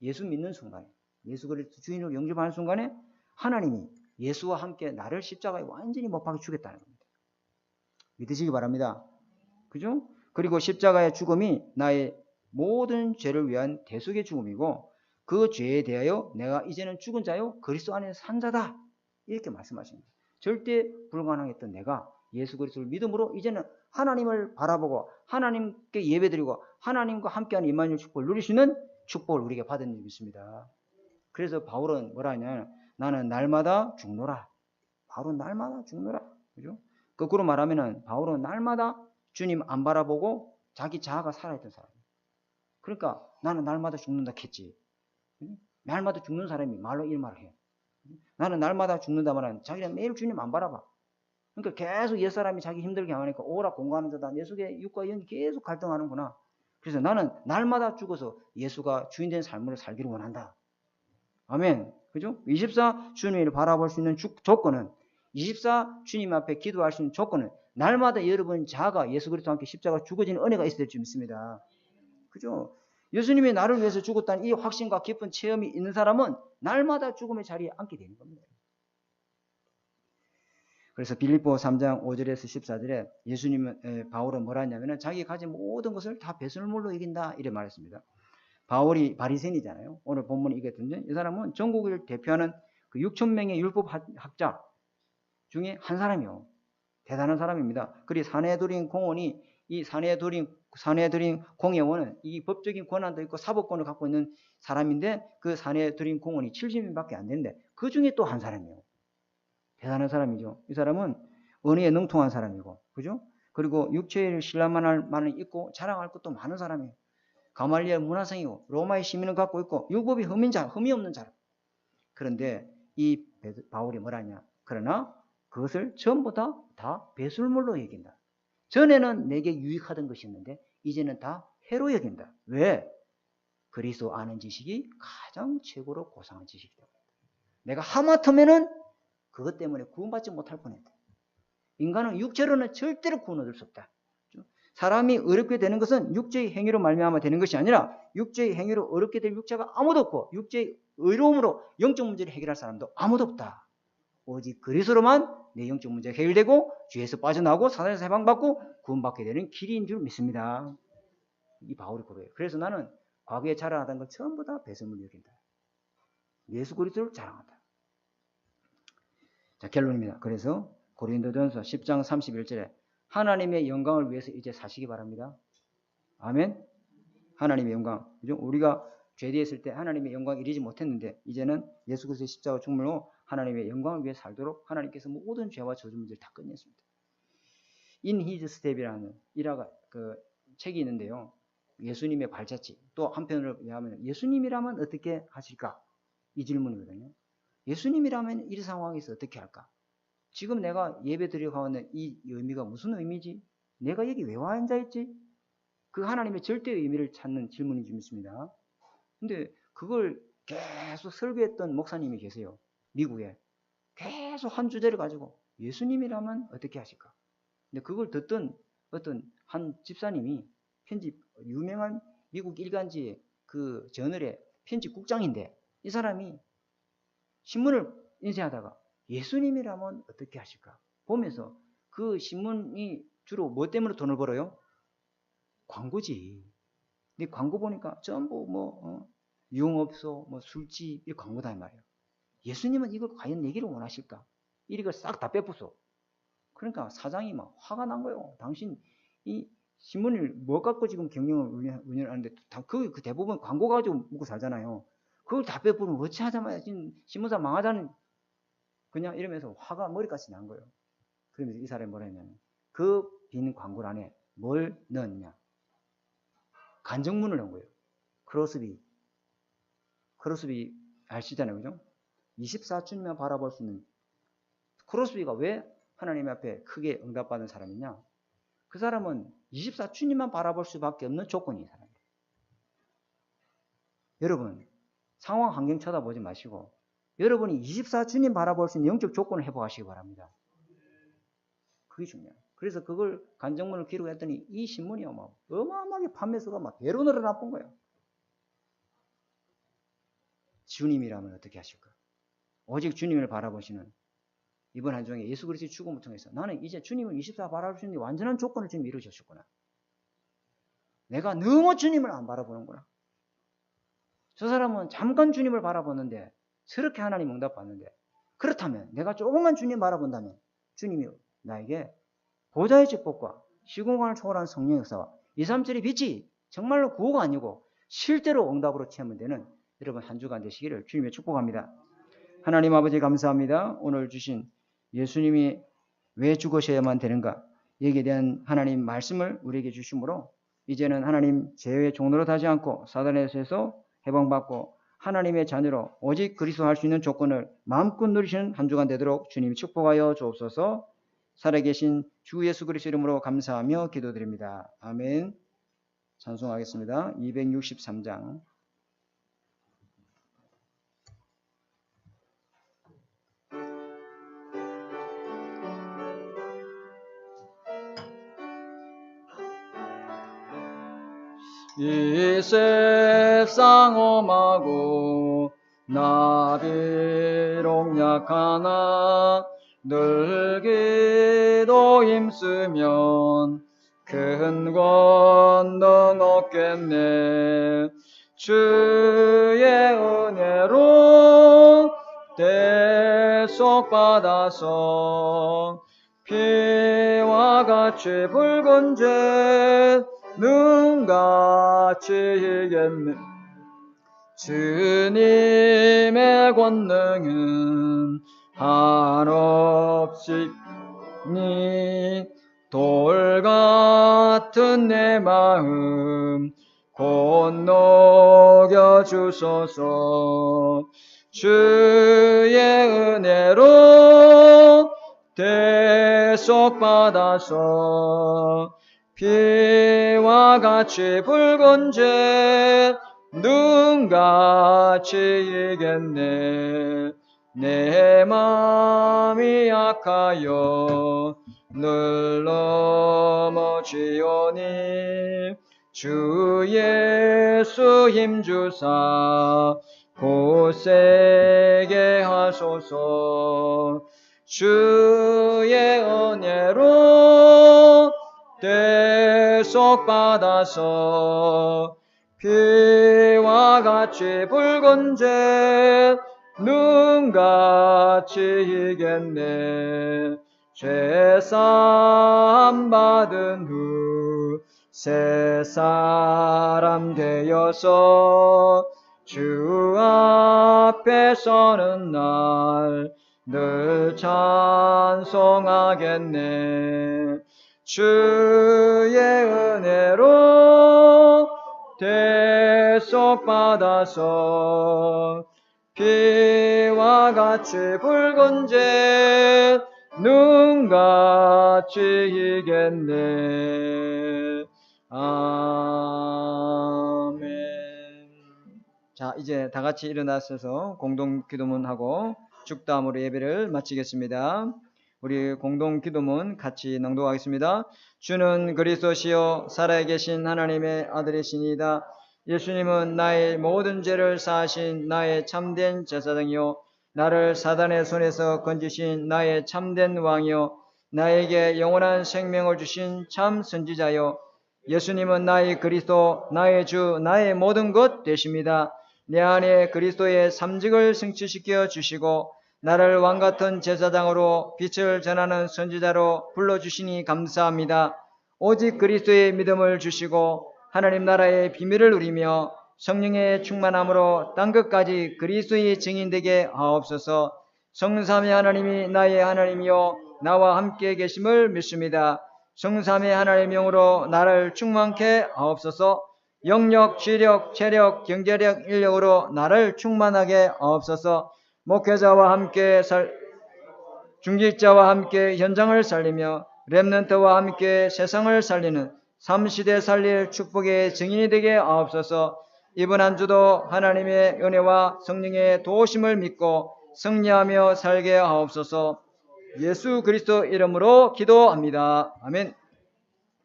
예수 믿는 순간에 예수 그리스도 주인으로 영접하는 순간에 하나님이 예수와 함께 나를 십자가에 완전히 못 박혀 죽였다는 겁니다. 믿으시기 바랍니다. 그죠? 그리고 십자가의 죽음이 나의 모든 죄를 위한 대속의 죽음이고 그 죄에 대하여 내가 이제는 죽은 자요 그리스도 안에 산 자다. 이렇게 말씀하십니다. 절대 불가능했던 내가 예수 그리스도를 믿음으로 이제는 하나님을 바라보고 하나님께 예배드리고 하나님과 함께하는 임마누엘 축복을 누릴 수 있는 축복을 우리에게 받은 일이 있습니다. 그래서 바울은 뭐라 하냐? 나는 날마다 죽노라. 바울은 날마다 죽노라. 그죠? 거꾸로 말하면은 바울은 날마다 주님 안 바라보고 자기 자아가 살아있던 사람이에요. 그러니까 나는 날마다 죽는다 했지. 날마다 죽는 사람이 말로 이 말을 해. 나는 날마다 죽는다 말하는 자기는 매일 주님 안 바라봐. 그러니까 계속 옛사람이 자기 힘들게 하니까 오라 공부하는 자다. 내 속에 육과 영이 계속 갈등하는구나. 그래서 나는 날마다 죽어서 예수가 주인된 삶을 살기를 원한다. 아멘. 그죠? 24 주님을 바라볼 수 있는 조건은 24 주님 앞에 기도할 수 있는 조건은 날마다 여러분 자가 예수 그리스도와 함께 십자가 죽어지는 은혜가 있어야 될 줄 믿습니다. 그죠? 예수님이 나를 위해서 죽었다는 이 확신과 깊은 체험이 있는 사람은 날마다 죽음의 자리에 앉게 되는 겁니다. 그래서 빌립보 3장 5절에서 14절에 예수님은 바울은 뭐라 했냐면 자기 가진 모든 것을 다 배설물로 이긴다 이래 말했습니다. 바울이 바리새인이잖아요. 오늘 본문이 이거든요. 이 사람은 전국을 대표하는 그 6천 명의 율법 학자 중에 한 사람이요. 대단한 사람입니다. 그리고 사내들인 공원이 이 사내들인 공회원은 이 법적인 권한도 있고 사법권을 갖고 있는 사람인데 그 사내들인 공원이 70명밖에 안 되는데 그 중에 또 한 사람이에요. 대단한 사람이죠. 이 사람은 언어에 능통한 사람이고, 그죠? 그리고 육체의 신라만을 입고 자랑할 것도 많은 사람이에요. 가말리엘 문화생이고 로마의 시민을 갖고 있고 율법이 흠이 없는 사람. 그런데 이 바울이 뭐라냐? 그러나 그것을 전부 다 배설물로 여긴다. 전에는 내게 유익하던 것이었는데 이제는 다 해로 여긴다. 왜? 그리스도 아는 지식이 가장 최고로 고상한 지식이다. 내가 하마터면은 그것 때문에 구원받지 못할 뻔했다. 인간은 육체로는 절대로 구원 얻을 수 없다. 사람이 어렵게 되는 것은 육체의 행위로 말미암아 되는 것이 아니라 육체의 행위로 어렵게 될 육체가 아무도 없고 육체의 의로움으로 영적 문제를 해결할 사람도 아무도 없다. 오직 그리스도로만 내 영적 문제가 해결되고 죄에서 빠져나오고 사단에서 해방받고 구원받게 되는 길인 줄 믿습니다. 이 바울이 그래요. 그래서 나는 과거에 자랑하던 걸 전부 다 배설물로 여긴다. 예수 그리스도를 자랑한다. 자, 결론입니다. 그래서 고린도전서 10장 31절에 하나님의 영광을 위해서 이제 사시기 바랍니다. 아멘. 하나님의 영광. 그죠? 우리가 죄되었을 때 하나님의 영광 이루지 못했는데 이제는 예수 그리스도의 십자가 죽음으로 하나님의 영광을 위해 살도록 하나님께서 모든 죄와 저주 문제를 다 끝냈습니다. In His Step이라는 일화가 그 책이 있는데요. 예수님의 발자취. 또 한편으로 얘기하면 예수님이라면 어떻게 하실까? 이 질문이거든요. 예수님이라면 이 상황에서 어떻게 할까? 지금 내가 예배 드리고 있는 이 의미가 무슨 의미지? 내가 여기 왜 와 앉아있지? 그 하나님의 절대의 의미를 찾는 질문인 줄 믿습니다. 근데 그걸 계속 설교했던 목사님이 계세요. 미국에. 계속 한 주제를 가지고 예수님이라면 어떻게 하실까? 근데 그걸 듣던 어떤 한 집사님이 유명한 미국 일간지의 그 저널의 편집국장인데 이 사람이 신문을 인쇄하다가 예수님이라면 어떻게 하실까? 보면서 그 신문이 주로 뭐 때문에 돈을 벌어요? 광고지. 근데 광고 보니까 전부 유흥업소, 술집 이 광고다 이 말이에요. 예수님은 이걸 과연 얘기를 원하실까? 이걸 싹 다 빼부숴. 그러니까 사장이 막 화가 난 거예요. 당신 이 신문을 뭐 갖고 지금 경영을 운영하는데 그 대부분 광고 가지고 먹고 살잖아요. 그걸 다 빼부으면 어찌 하자마자 지금 신문사 망하자는 그냥 이러면서 화가 머리까지 난 거예요. 그러면서 이 사람이 뭐라 했냐면 그 빈 광고 안에 뭘 넣었냐? 간정문을 넣은 거예요. 크로스비 아시잖아요. 그죠? 24주님만 바라볼 수 있는 크로스비가 왜 하나님 앞에 크게 응답받은 사람이냐? 그 사람은 24주님만 바라볼 수밖에 없는 조건이 이 사람이에요. 여러분 상황 환경 쳐다보지 마시고 여러분이 24주님 바라볼 수 있는 영적 조건을 회복하시기 바랍니다. 그게 중요해요. 그래서 그걸 간정문을 기록했더니 이 신문이요, 어마어마하게 판매수가 막 배로 늘어나쁜 거예요. 주님이라면 어떻게 하실까? 오직 주님을 바라보시는 이번 한 주에 예수 그리스도의 죽음을 통해서 나는 이제 주님을 24 바라볼 수 있는 완전한 조건을 주님 이루어졌구나. 내가 너무 주님을 안 바라보는구나. 저 사람은 잠깐 주님을 바라보는데 저렇게 하나님 응답받는데, 그렇다면 내가 조금만 주님 바라본다면 주님이 나에게 보좌의 축복과 시공간을 초월한 성령의 역사와 2, 3절의 빛이 정말로 구호가 아니고 실제로 응답으로 체험되는 여러분 한 주간 되시기를 주님의 축복합니다. 하나님 아버지 감사합니다. 오늘 주신 예수님이 왜 죽으셔야만 되는가, 여기에 대한 하나님 말씀을 우리에게 주심으로 이제는 하나님 죄의 종로로 타지 않고 사단의 세에서 해방받고 하나님의 자녀로 오직 그리스도 할 수 있는 조건을 마음껏 누리시는 한 주간 되도록 주님 축복하여 주옵소서. 살아계신 주 예수 그리스도 이름으로 감사하며 기도드립니다. 아멘. 찬송하겠습니다. 263장. 이 세상 험하고 나 비록 약하나 늘 기도 힘쓰면 큰 권능 얻겠네. 주의 은혜로 대속받아서 피와 같이 붉은 죄 눈같이 이겼네. 주님의 권능은 한없이 돌 같은 내 마음 곧 녹여주소서. 주의 은혜로 대속받아서 피와 같이 붉은 죄 눈같이 이겼네. 내 마음이 약하여 늘 넘어지오니 주 예수 힘주사 곧세게 하소서. 주의 은혜로 대속받아서 피와 같이 붉은 죄 눈같이 이겼네. 죄사함 받은 후 새 사람 되어서 주 앞에 서는 날 늘 찬송하겠네. 주의 은혜로 대속받아서 피와 같이 붉은 죄 눈같이 이겼네. 아멘. 자, 이제 다 같이 일어나셔서 공동 기도문하고 죽담으로 예배를 마치겠습니다. 우리 공동 기도문 같이 낭독하겠습니다. 주는 그리스도시요 살아계신 하나님의 아들이시니이다. 예수님은 나의 모든 죄를 사하신 나의 참된 제사장이요 나를 사단의 손에서 건지신 나의 참된 왕이요 나에게 영원한 생명을 주신 참 선지자요 예수님은 나의 그리스도, 나의 주, 나의 모든 것 되십니다. 내 안에 그리스도의 삼직을 성취시켜 주시고 나를 왕같은 제사장으로 빛을 전하는 선지자로 불러주시니 감사합니다. 오직 그리스도의 믿음을 주시고 하나님 나라의 비밀을 누리며 성령의 충만함으로 땅끝까지 그리스도의 증인되게 하옵소서. 성삼위 하나님이 나의 하나님이요 나와 함께 계심을 믿습니다. 성삼위 하나님의 영으로 나를 충만케 하옵소서. 영력, 지력, 체력, 경제력, 인력으로 나를 충만하게 하옵소서. 목회자와 함께 중직자와 함께 현장을 살리며 렘넌트와 함께 세상을 살리는 3시대 살릴 축복의 증인이 되게 하옵소서. 이번 한 주도 하나님의 은혜와 성령의 도우심을 믿고 승리하며 살게 하옵소서. 예수 그리스도 이름으로 기도합니다. 아멘.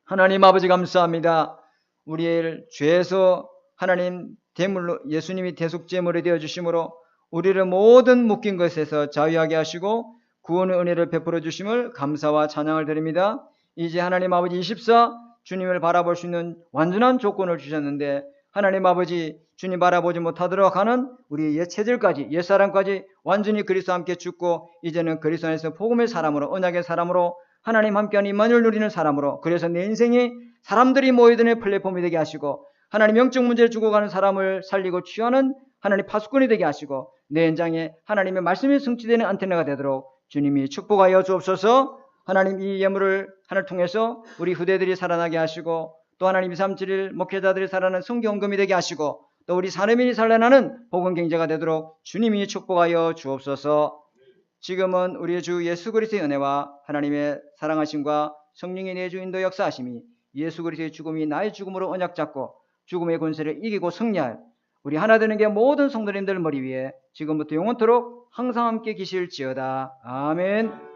하나님 아버지 감사합니다. 우리의 죄에서 하나님 대물로 예수님이 대속제물이 되어 주심으로 우리를 모든 묶인 것에서 자유하게 하시고 구원의 은혜를 베풀어 주심을 감사와 찬양을 드립니다. 이제 하나님 아버지 24 주님을 바라볼 수 있는 완전한 조건을 주셨는데 하나님 아버지 주님 바라보지 못하도록 하는 우리 옛 체질까지 옛사람까지 완전히 그리스도와 함께 죽고 이제는 그리스도 안에서 복음의 사람으로 언약의 사람으로 하나님 함께하는 임마누엘 누리는 사람으로 그래서 내 인생이 사람들이 모이드는 플랫폼이 되게 하시고 하나님 영적 문제를 주고 가는 사람을 살리고 취하는 하나님 파수꾼이 되게 하시고 내 현장에 하나님의 말씀이 성취되는 안테나가 되도록 주님이 축복하여 주옵소서. 하나님 이 예물을 하나를 통해서 우리 후대들이 살아나게 하시고 또 하나님 237일 목회자들이 살아나는 성경금이 되게 하시고 또 우리 사내민이 살아나는 복음 경제가 되도록 주님이 축복하여 주옵소서. 지금은 우리의 주 예수 그리스도의 은혜와 하나님의 사랑하심과 성령의 내주 인도 역사하심이 예수 그리스도의 죽음이 나의 죽음으로 언약 잡고 죽음의 권세를 이기고 승리할 우리 하나 되는 게 모든 성도님들 머리 위에 지금부터 영원토록 항상 함께 계실지어다. 아멘.